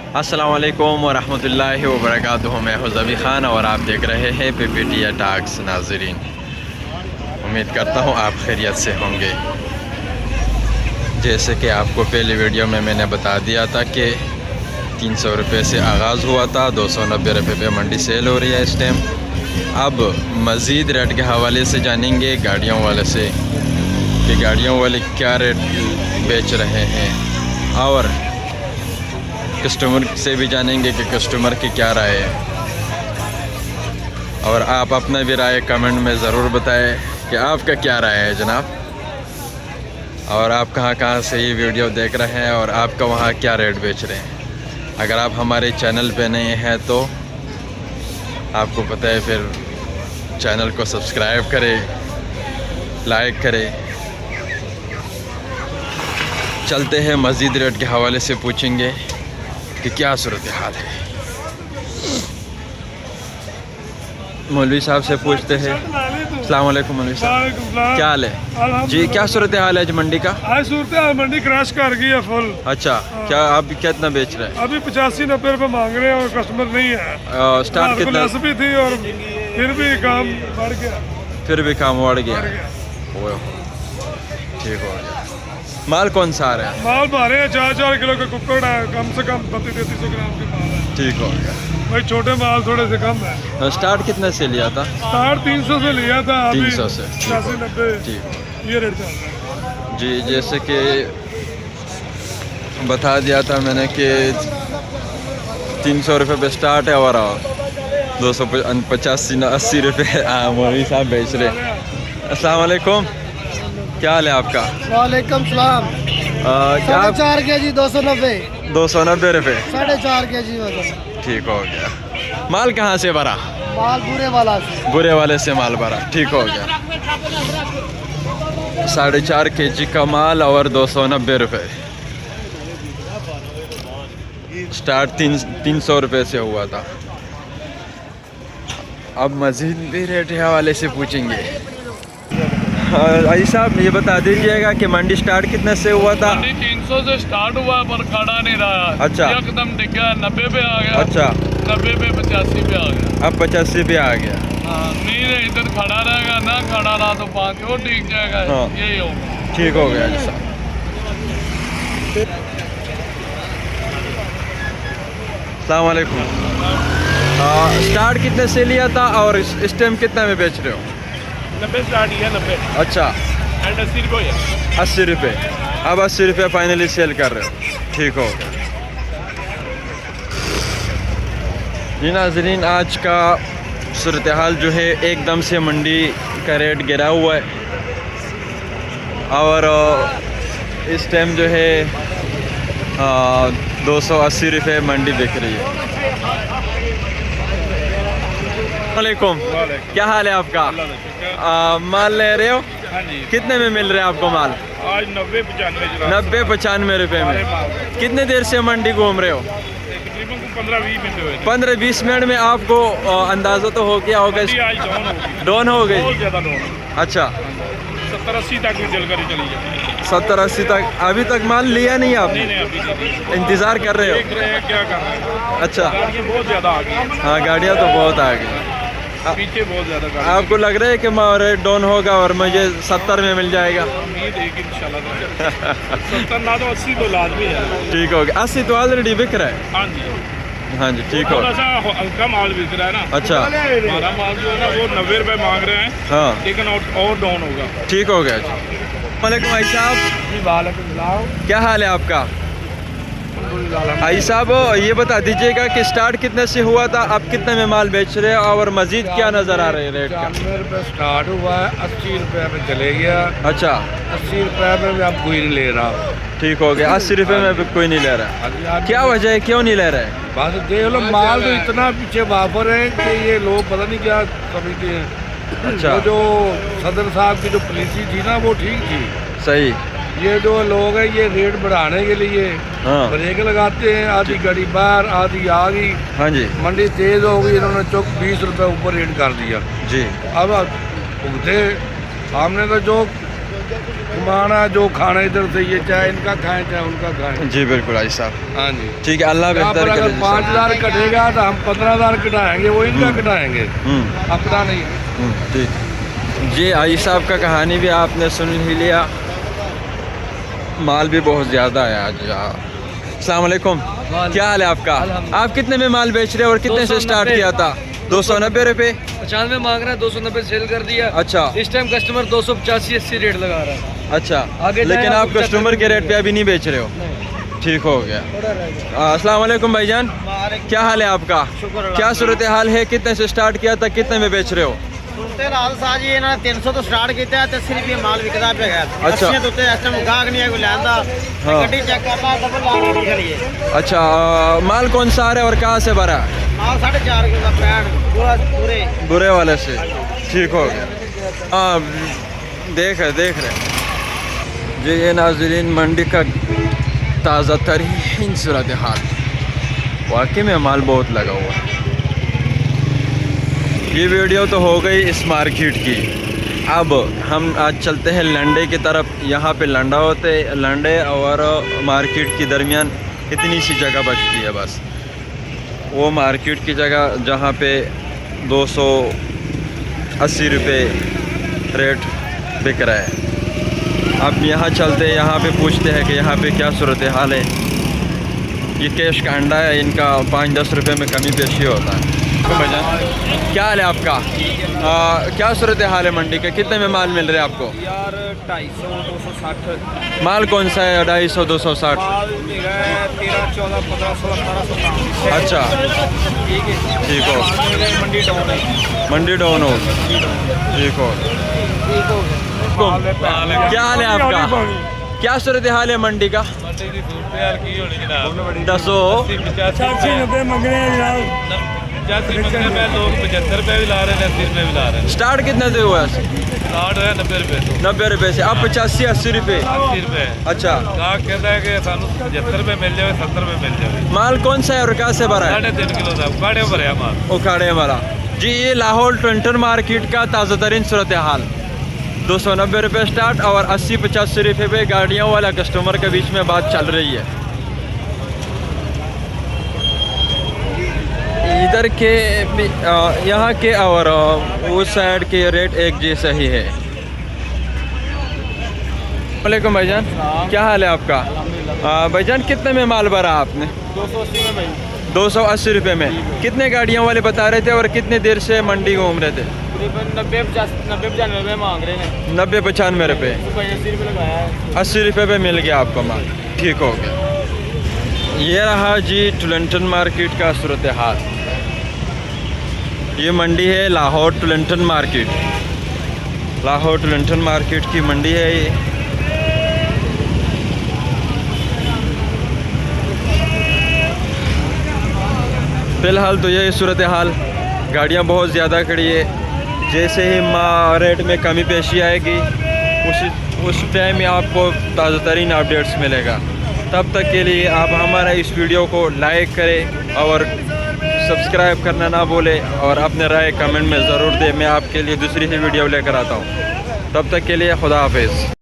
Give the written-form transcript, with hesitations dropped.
अस्सलाम वालेकुम वरहमतुल्लाहि वबरकातुहू। मैं हुज़ैफ़ी ख़ान और आप देख रहे हैं पीपीटी टॉक्स। नाज़रीन, उम्मीद करता हूँ आप खैरियत से होंगे। जैसे कि आपको पहली वीडियो में मैंने बता दिया था कि 300 रुपये से आगाज़ हुआ था, 290 रुपये पे मंडी सेल हो रही है इस टाइम। अब मज़ीद रेट के हवाले से जानेंगे गाड़ियों वाले से कि गाड़ियों वाले क्या रेट बेच रहे हैं, और कस्टमर से भी जानेंगे कि कस्टमर की क्या राय है। और आप अपना भी राय कमेंट में ज़रूर बताएं कि आपका क्या राय है जनाब, और आप कहाँ से ये वीडियो देख रहे हैं और आपका वहाँ क्या रेट बेच रहे हैं। अगर आप हमारे चैनल पे नए हैं तो आपको पता है, फिर चैनल को सब्सक्राइब करें, लाइक करें। चलते हैं मज़ीद रेट के हवाले से पूछेंगे कि क्या सूरत हाल है। मौलवी साहब से पूछते हैं। अस्सलाम वालेकुम मौलवी साहब, क्या हाल है जी? क्या सूरत हाल है आज मंडी का? आज सूरत हाल मंडी क्रैश कर गई है फुल। अच्छा, क्या आप कितना बेच रहे हैं? अभी 85-90 रुपये मांग रहे हैं और कस्टमर नहीं है। स्टार्ट कितना भी थी और फिर भी काम बढ़ गया। बढ़ गया। ठीक हो गया। माल कौन सा आ रहा है? माल मारे हैं 4-4 किलो का कुक्कड़ है, कम से कम 3200 ग्राम की माल है। ठीक हो गया भाई, छोटे माल थोड़े से कम है। स्टार्ट कितने से लिया था? स्टार्ट 300 से लिया था, 300 से। 85-90 ठीक ये रेट चल रहा है जी। जैसे कि बता दिया था मैंने कि 300 रुपये पे स्टार्ट है और 285-80 रुपये मौलवी साहब बेच रहे। अस्सलाम वालेकुम, क्या हाल है आपका? वालेकुम सलाम। क्या 4 kg 290 290 रुपये? 4.5 kg वजन। ठीक हो गया। माल कहाँ से भरा? माल बुरे वाले से माल भरा। ठीक हो गया। 4.5 kg का माल और 290 रुपये। स्टार्ट 300 रुपये से हुआ था। अब मज़ीद भी रेट के हवाले से पूछेंगे। आई साहब, ये बता दीजिएगा कि मंडी स्टार्ट कितने से हुआ था? मंडी 300 से स्टार्ट हुआ पर खड़ा नहीं रहा। अच्छा, एकदम डिग्गा 90 पे आ गया। अच्छा, 90 पे 85 पे आ गया। अब 85 पे आ गया। नहीं रे, इधर खड़ा रहेगा ना, खड़ा रहा तो 5 और टिक जाएगा। हाँ। यही होगा। ठीक हो गया जी साहब। अस्सलाम वालेकुम। स्टार्ट कितने से लिया था और इस टाइम कितने में बेच रहे हो? 90 स्टार्ट किया, 90। अच्छा, एंड 80 रुपये। 80 रुपये। अब 80 रुपये फाइनली सेल कर रहे हो। ठीक हो गया जी। नाज़रीन, आज का सूरत हाल जो है, एकदम से मंडी का रेट गिरा हुआ है और इस टाइम जो है 280 रुपये मंडी बिक रही है। वालेकुम, क्या हाल है आपका? माल ले रहे हो? हाँ जी। कितने में मिल रहे हैं आपको माल? आज 90-95 90-95 रुपये में। कितने देर से मंडी घूम रहे हो? तकरीबन 15-20 मिनट हुए। 15-20 मिनट में आपको अंदाज़ा तो हो गया होगा? आज डाउन हो गई। बहुत ज़्यादा डाउन। अच्छा, 70-80 तक चल कर चली जाती। 70-80 तक। अभी तक माल लिया नहीं आपने? नहीं, अभी इंतज़ार कर रहे देख रहे हैं क्या कर रहे हैं। अच्छा, गाड़ियाँ बहुत ज़्यादा आ गई। हाँ, गाड़ियाँ तो बहुत आ गई। पीछे बहुत ज़्यादा गाड़ी। आपको लग रहा है कि रेट डाउन होगा और मुझे 70 में मिल जाएगा? उम्मीद है कि इंशाल्लाह 70 ना तो 80 तो लाजमी है। ठीक हो गया। 80 तो ऑलरेडी बिक रहा है। हाँ जी, हाँ जी, ठीक हो। थोड़ा सा हल्का माल बिक रहा है ना। अच्छा, हमारा माल जो है ना वो 90 रुपये मांग रहे हैं, हाँ, लेकिन और डाउन होगा। ठीक हो गया जी। वालेकुम भाई साहब, क्या हाल है आपका? भाई साहब, ये बता दीजिएगा कि स्टार्ट कितने से हुआ था, अब कितने में माल बेच रहे हैं और मजीद क्या नज़र आ रहे हैं रेट का? 95 रुपये स्टार्ट हुआ है, 80 रुपये में चले गया। अच्छा, 80 रुपये में भी अब कोई नहीं ले रहा। ठीक हो गया। 80 रुपये में भी कोई नहीं ले रहा। क्या वजह है, क्यों नहीं ले रहे हैं? बस देख लो, माल तो इतना पीछे वापर है कि ये लोग पता नहीं क्या समझते हैं। अच्छा, वो जो सदर साहब की जो पॉलिसी थी ना वो ठीक थी। सही। ये जो लोग हैं ये रेट बढ़ाने के लिए हाँ, ब्रेक लगाते हैं, आधी गाड़ी बाहर आधी आ गई, हाँ जी, मंडी तेज हो गई, इन्होंने चौक 20 रुपये ऊपर रेट कर दिया। जी। अब भुगते हमने तो जो सामान है जो खाना इधर से ये चाहे इनका खाएं चाहे उनका खाएं। जी बिल्कुल आई साहब, हाँ जी। ठीक है, अल्लाह यहाँ पर बेहतर अगर करे। 5000 कटेगा तो हम 15000 कटाएंगे, वो इनका कटाएंगे, अपना नहीं। ठीक जी, आई साहब का कहानी भी आपने सुन ही लिया। माल भी बहुत ज़्यादा है आज। अस्सलाम वालेकुम, क्या हाल है आपका? आप कितने में माल बेच रहे हो और कितने से स्टार्ट किया था? 290 रुपये 95 मांग रहा है, 290 सेल कर दिया। अच्छा, इस टाइम कस्टमर 285-80 रेट लगा रहा है। अच्छा, आगे लेकिन जाएं, आप आपको कस्टमर के रेट पे अभी नहीं बेच रहे हो? ठीक हो गया। अस्सलाम वालेकुम भाईजान, क्या हाल है आपका? क्या सूरत हाल है? कितने से स्टार्ट किया था, कितने में बेच रहे हो? लाल साजी इन्होंने 300 तो स्टार्ट किया, 80 रुपये माल विकदा पे गया। अच्छा। 80 तो इस टाइम गाहक नहीं है कोई लैंदा। हाँ। गड्डी चेक करना डबल लाने की खड़ी। अच्छा, माल कौन सा आ रहा है और कहाँ से भरा है? माल 4.5 किलो का पैन पूरा पूरे बुरे वाले से। ठीक हो गया। हाँ, देख रहे जी, ये नाज़रीन मंडी का ताज़ा तरीन सूरत हाल। वाकई में माल बहुत लगा हुआ है। ये वीडियो तो हो गई इस मार्केट की। अब हम आज चलते हैं लंडे की तरफ। यहाँ पे लंडा होते, लंडे और मार्केट के दरमियान इतनी सी जगह बचती है बस। वो मार्केट की जगह जहाँ पे 280 रुपये रेट बिक रहा है। अब यहाँ चलते हैं, यहाँ पे पूछते हैं कि यहाँ पे क्या सूरत हाल है। ये कैश का अंडा है, इनका 5-10 रुपये में कमी पेशी होता है। क्या हाल है आपका? क्या सूरत हाल है मंडी के? कितने में माल मिल रहा है आपको? यार 250-260 माल कौन सा है? 250-260 माल मिल रहा है 13, 14, 15, 16, 17, 18। अच्छा, ठीक है, ठीक हो। मंडी डाउन है। मंडी डाउन हो, ठीक हो। क्या हाल है आपका? क्या सूरत हाल है मंडी का? दसो। 85-90 मंग रहे हैं जनाब। 85 मंगने में लोग 75 रुपये भी ला रहे हैं, 80 रुपये भी ला रहे हैं। स्टार्ट कितने से हुआ? स्टार्ट है 90 रुपये से। 90 रुपये से अब 85-80 रुपये। 80 रुपये। अच्छा, गाहक कहता है कि सानू 75 रुपये मिल जाए, 70 रुपये मिल जाए। माल कौन सा है और कहाँ से भरा है? 3.5 किलो था, गाड़े भरे हैं माल। उखाड़े वाला जी। ये लाहौर ट्रेंटर मार्केट का ताज़ा तरीन सूरत हाल। 290 रुपये स्टार्ट और 80-85 रुपये पे गाड़ियों वाला कस्टमर के बीच में बात चल रही है। इधर के यहाँ के और उस साइड के रेट एक जैसा ही है। वालेकुम भाईजान, क्या हाल है आपका? भाईजान कितने में माल भरा आपने? 280 में भाई। 280 रुपये में। कितने गाड़ियों वाले बता रहे थे और कितने देर से मंडी घूम रहे थे? तकरीबन 90-95 रुपये मांग रहे हैं। 90-95 रुपये। 80 रुपये लगाया है। 80 रुपये पे मिल गया आपको माल। ठीक हो गया। ये रहा जी टुलंटन मार्केट का सूरत हाल। ये मंडी है लाहौर टुलंटन मार्केट। लाहौर टुलंटन मार्केट की मंडी है ये। फ़िलहाल तो यही सूरत हाल। गाड़ियाँ बहुत ज़्यादा खड़ी है। जैसे ही रेट में कमी पेशी आएगी उस टाइम में आपको ताज़ा तरीन अपडेट्स मिलेगा। तब तक के लिए आप हमारा इस वीडियो को लाइक करें और सब्सक्राइब करना ना भूलें और अपने राय कमेंट में ज़रूर दें। मैं आपके लिए दूसरी ही वीडियो लेकर आता हूँ। तब तक के लिए खुदा हाफिज़।